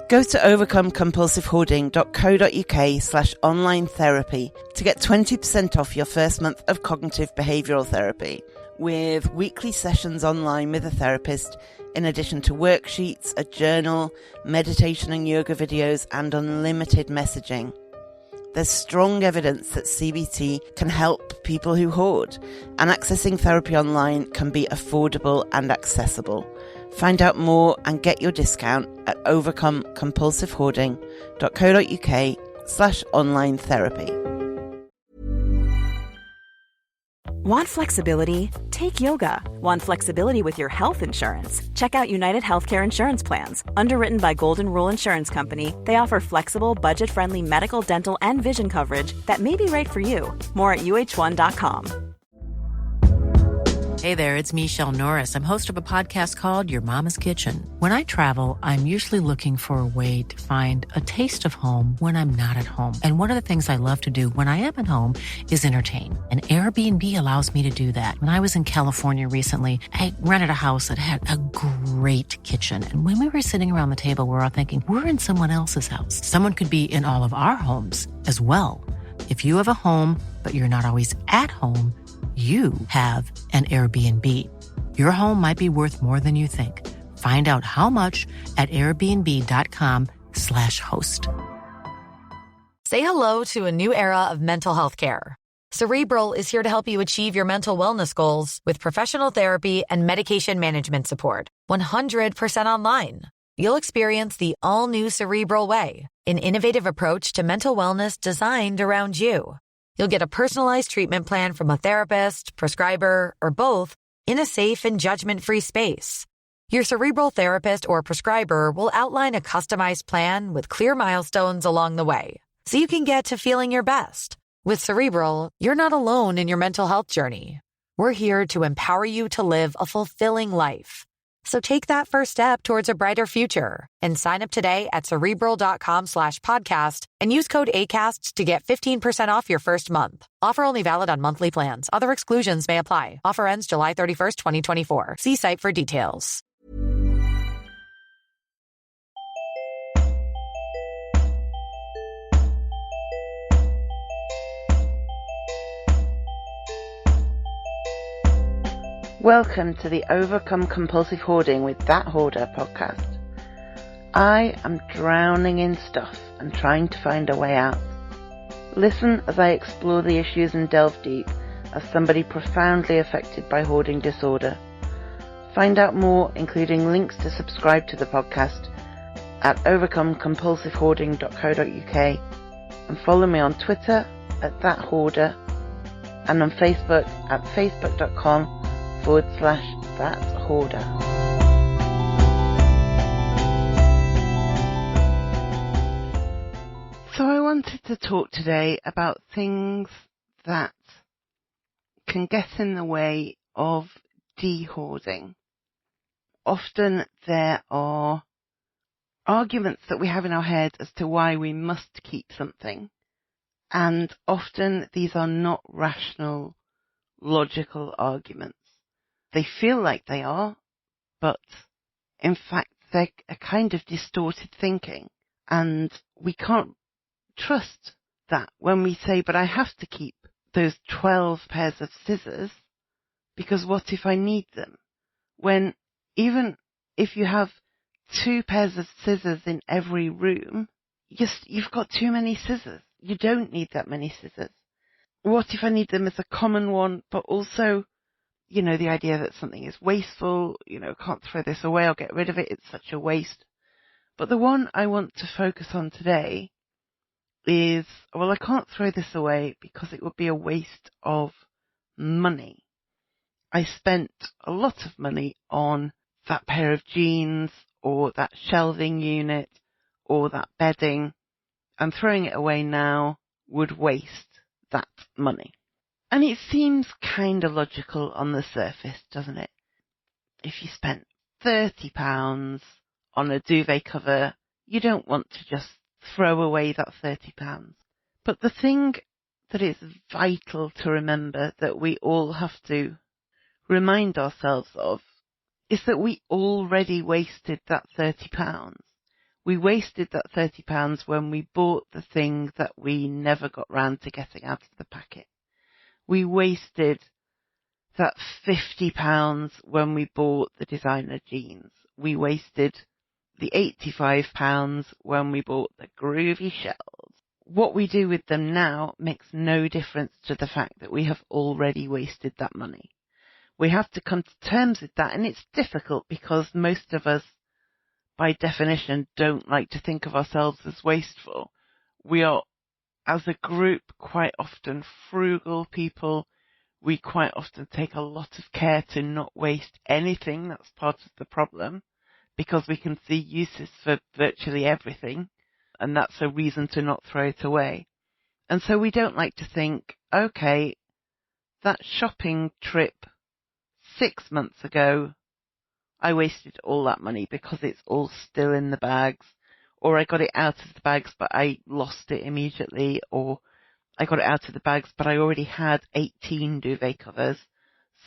Go to overcomecompulsivehoarding.co.uk/online therapy to get 20% off your first month of cognitive behavioural therapy, with weekly sessions online with a therapist, in addition to worksheets, a journal, meditation and yoga videos, and unlimited messaging. There's strong evidence that CBT can help people who hoard, and accessing therapy online can be affordable and accessible. Find out more and get your discount at overcomecompulsivehoarding.co.uk/online therapy. Want flexibility? Take yoga. Want flexibility with your health insurance? Check out United Healthcare Insurance Plans. Underwritten by Golden Rule Insurance Company, they offer flexible, budget-friendly medical, dental, and vision coverage that may be right for you. More at uh1.com. Hey there, it's Michelle Norris. I'm host of a podcast called Your Mama's Kitchen. When I travel, I'm usually looking for a way to find a taste of home when I'm not at home. And one of the things I love to do when I am at home is entertain. And Airbnb allows me to do that. When I was in California recently, I rented a house that had a great kitchen. And when we were sitting around the table, we were all thinking, we're in someone else's house. Someone could be in all of our homes as well. If you have a home, but you're not always at home, you have an Airbnb. Your home might be worth more than you think. Find out how much at airbnb.com/host. Say hello to a new era of mental health care. Cerebral is here to help you achieve your mental wellness goals with professional therapy and medication management support. 100% online. You'll experience the all-new Cerebral Way, an innovative approach to mental wellness designed around you. You'll get a personalized treatment plan from a therapist, prescriber, or both in a safe and judgment-free space. Your Cerebral therapist or prescriber will outline a customized plan with clear milestones along the way, so you can get to feeling your best. With Cerebral, you're not alone in your mental health journey. We're here to empower you to live a fulfilling life. So take that first step towards a brighter future and sign up today at Cerebral.com/podcast and use code ACAST to get 15% off your first month. Offer only valid on monthly plans. Other exclusions may apply. Offer ends July 31st, 2024. See site for details. Welcome to the Overcome Compulsive Hoarding with That Hoarder podcast. I am drowning in stuff and trying to find a way out. Listen as I explore the issues and delve deep as somebody profoundly affected by hoarding disorder. Find out more, including links to subscribe to the podcast, at overcomecompulsivehoarding.co.uk, and follow me on Twitter at That Hoarder and on Facebook at facebook.com/That Hoarder. So I wanted to talk today about things that can get in the way of dehoarding. Often there are arguments that we have in our head as to why we must keep something, and often these are not rational, logical arguments. They feel like they are, but in fact they're a kind of distorted thinking, and we can't trust that when we say, but I have to keep those 12 pairs of scissors because what if I need them? When even if you have 2 pairs of scissors in every room, you've got too many scissors. You don't need that many scissors. What if I need them as a common one, but also, the idea that something is wasteful, can't throw this away, I'll get rid of it, it's such a waste. But the one I want to focus on today is, well, I can't throw this away because it would be a waste of money. I spent a lot of money on that pair of jeans or that shelving unit or that bedding, and throwing it away now would waste that money. And it seems kind of logical on the surface, doesn't it? If you spent £30 on a duvet cover, you don't want to just throw away that £30. But the thing that is vital to remember, that we all have to remind ourselves of, is that we already wasted that £30. We wasted that £30 when we bought the thing that we never got round to getting out of the packet. We wasted that £50 when we bought the designer jeans. We wasted the £85 when we bought the groovy shells. What we do with them now makes no difference to the fact that we have already wasted that money. We have to come to terms with that, and it's difficult because most of us, by definition, don't like to think of ourselves as wasteful. We are, as a group, quite often frugal people. We quite often take a lot of care to not waste anything. That's part of the problem, because we can see uses for virtually everything, and that's a reason to not throw it away. And so we don't like to think, okay, that shopping trip 6 months ago, I wasted all that money because it's all still in the bags, or I got it out of the bags but I lost it immediately, or I got it out of the bags but I already had 18 duvet covers,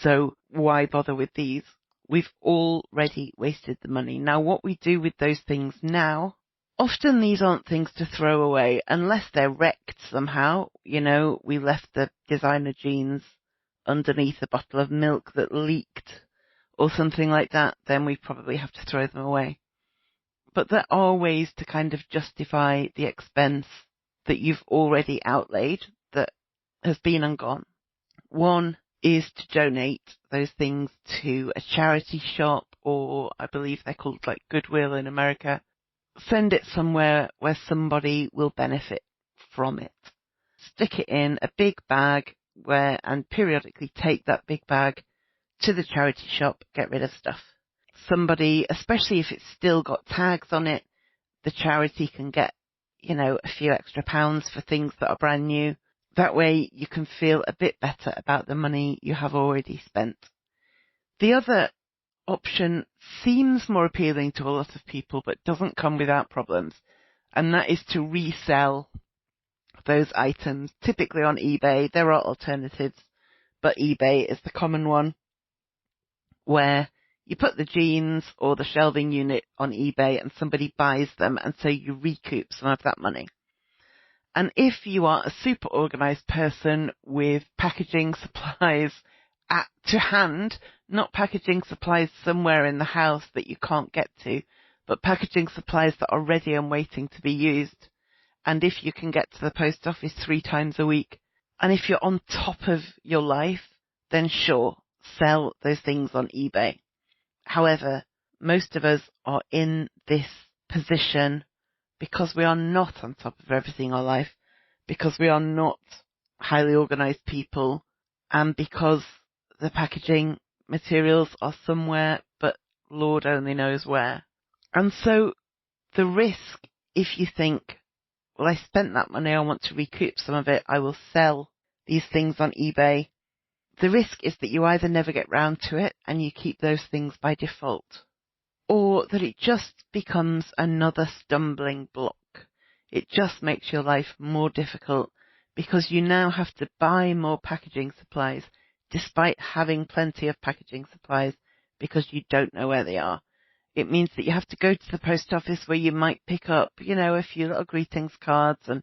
so why bother with these? We've already wasted the money. Now, what we do with those things now, often these aren't things to throw away unless they're wrecked somehow. You know, we left the designer jeans underneath a bottle of milk that leaked or something like that, then we probably have to throw them away. But there are ways to kind of justify the expense that you've already outlaid that has been and gone. One is to donate those things to a charity shop, or I believe they're called like Goodwill in America. Send it somewhere where somebody will benefit from it. Stick it in a big bag and periodically take that big bag to the charity shop, get rid of stuff. Somebody, especially if it's still got tags on it, the charity can get, a few extra pounds for things that are brand new. That way you can feel a bit better about the money you have already spent. The other option seems more appealing to a lot of people, but doesn't come without problems, and that is to resell those items, typically on eBay. There are alternatives, but eBay is the common one, where you put the jeans or the shelving unit on eBay and somebody buys them, and so you recoup some of that money. And if you are a super organized person with packaging supplies to hand, not packaging supplies somewhere in the house that you can't get to, but packaging supplies that are ready and waiting to be used, and if you can get to the post office 3 times a week, and if you're on top of your life, then sure, sell those things on eBay. However, most of us are in this position because we are not on top of everything in our life, because we are not highly organized people, and because the packaging materials are somewhere, but Lord only knows where. And so the risk, if you think, well, I spent that money, I want to recoup some of it, I will sell these things on eBay. The risk is that you either never get round to it and you keep those things by default, or that it just becomes another stumbling block. It just makes your life more difficult because you now have to buy more packaging supplies despite having plenty of packaging supplies because you don't know where they are. It means that you have to go to the post office where you might pick up, a few little greetings cards and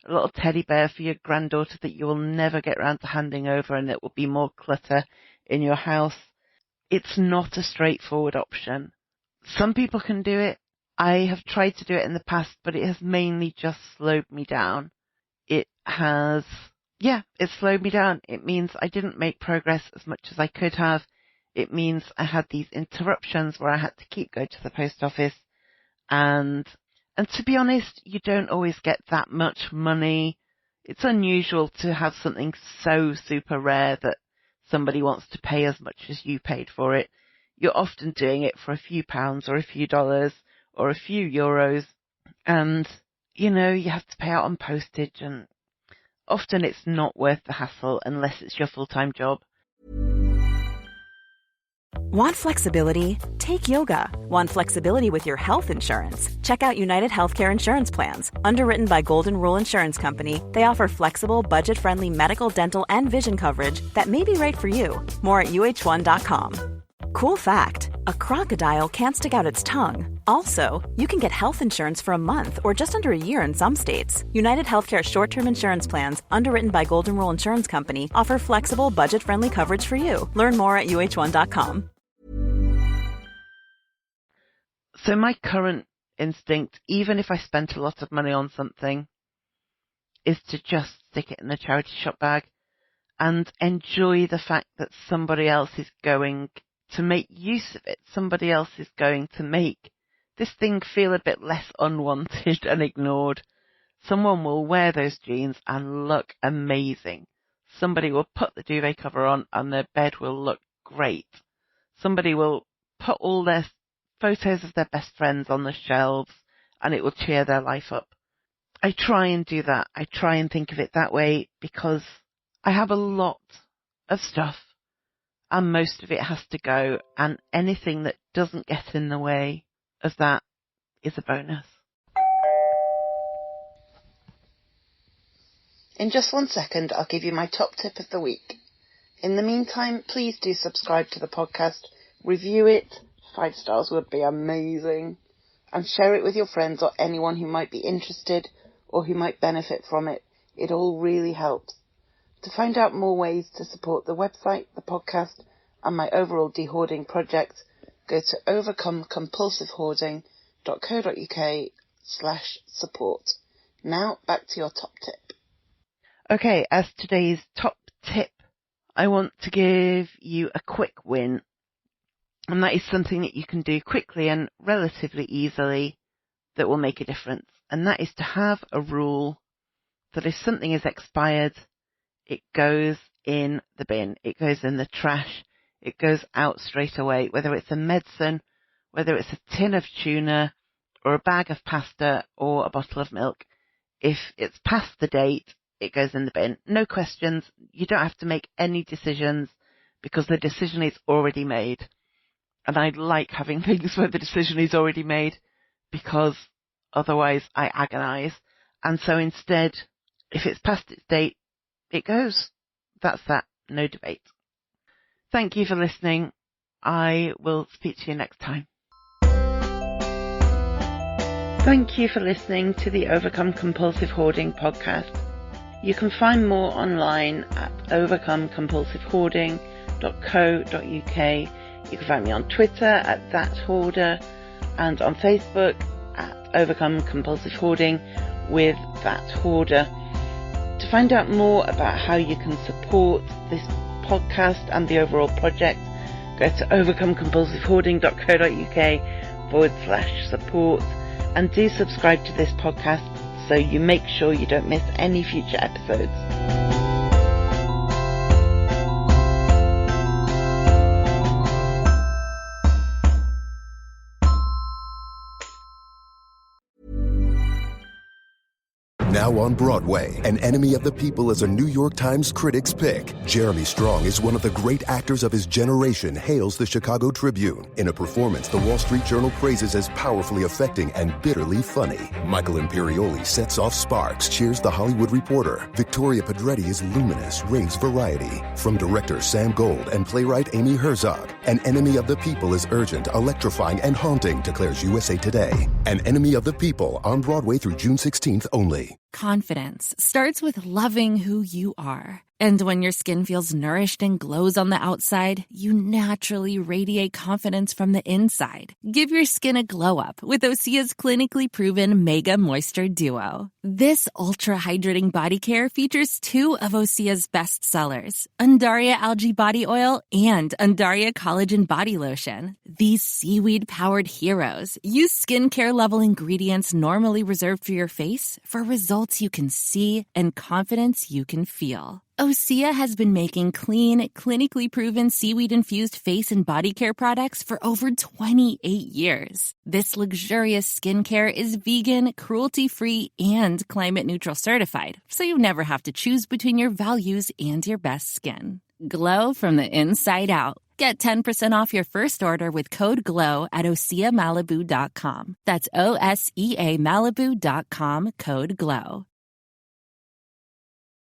a little teddy bear for your granddaughter that you will never get round to handing over, and it will be more clutter in your house. It's not a straightforward option. Some people can do it. I have tried to do it in the past, but it has mainly just slowed me down. It slowed me down. It means I didn't make progress as much as I could have. It means I had these interruptions where I had to keep going to the post office, and to be honest, you don't always get that much money. It's unusual to have something so super rare that somebody wants to pay as much as you paid for it. You're often doing it for a few pounds or a few dollars or a few euros, and, you have to pay out on postage, and often it's not worth the hassle unless it's your full-time job. Want flexibility? Take yoga. Want flexibility with your health insurance? Check out United Healthcare Insurance Plans. Underwritten by Golden Rule Insurance Company, they offer flexible, budget-friendly medical, dental, and vision coverage that may be right for you. More at uh1.com. Cool fact, a crocodile can't stick out its tongue. Also, you can get health insurance for a month or just under a year in some states. United Healthcare short-term insurance plans, underwritten by Golden Rule Insurance Company, offer flexible, budget-friendly coverage for you. Learn more at uh1.com. So my current instinct, even if I spent a lot of money on something, is to just stick it in the charity shop bag and enjoy the fact that somebody else is going to make use of it. Somebody else is going to make this thing feel a bit less unwanted and ignored. Someone will wear those jeans and look amazing. Somebody will put the duvet cover on and their bed will look great. Somebody will put all their photos of their best friends on the shelves and it will cheer their life up. I try and do that. I try and think of it that way because I have a lot of stuff and most of it has to go, and anything that doesn't get in the way of that is a bonus. In just 1 second, I'll give you my top tip of the week. In the meantime, please do subscribe to the podcast, review it, 5 stars would be amazing, and share it with your friends or anyone who might be interested or who might benefit from it. It all really helps. To find out more ways to support the website, the podcast, and my overall dehoarding project, go to overcomecompulsivehoarding.co.uk/support. Now, back to your top tip. Okay, as today's top tip, I want to give you a quick win. And that is something that you can do quickly and relatively easily that will make a difference. And that is to have a rule that if something is expired, it goes in the bin. It goes in the trash. It goes out straight away, whether it's a medicine, whether it's a tin of tuna or a bag of pasta or a bottle of milk. If it's past the date, it goes in the bin. No questions. You don't have to make any decisions because the decision is already made. And I like having things where the decision is already made because otherwise I agonise. And so instead, if it's past its date, it goes. That's that. No debate. Thank you for listening. I will speak to you next time. Thank you for listening to the Overcome Compulsive Hoarding podcast. You can find more online at overcomecompulsivehoarding.co.uk. You can find me on Twitter at @thathoarder and on Facebook at Overcome Compulsive Hoarding with That Hoarder. To find out more about how you can support this podcast and the overall project, go to overcomecompulsivehoarding.co.uk/support and do subscribe to this podcast so you make sure you don't miss any future episodes. Now on Broadway, An Enemy of the People is a New York Times Critics' Pick. Jeremy Strong is one of the great actors of his generation, hails the Chicago Tribune. In a performance the Wall Street Journal praises as powerfully affecting and bitterly funny. Michael Imperioli sets off sparks, cheers the Hollywood Reporter. Victoria Pedretti is luminous, raves variety. From director Sam Gold and playwright Amy Herzog, An Enemy of the People is urgent, electrifying, and haunting, declares USA Today. An Enemy of the People, on Broadway through June 16th only. Confidence starts with loving who you are. And when your skin feels nourished and glows on the outside, you naturally radiate confidence from the inside. Give your skin a glow up with Osea's clinically proven Mega Moisture Duo. This ultra-hydrating body care features 2 of Osea's best sellers, Undaria Algae Body Oil and Undaria Collagen Body Lotion. These seaweed-powered heroes use skincare-level ingredients normally reserved for your face for results you can see and confidence you can feel. Osea has been making clean, clinically proven seaweed-infused face and body care products for over 28 years. This luxurious skincare is vegan, cruelty-free, and climate-neutral certified, so you never have to choose between your values and your best skin. Glow from the inside out. Get 10% off your first order with code GLOW at OseaMalibu.com. That's OSEA Malibu.com, code GLOW.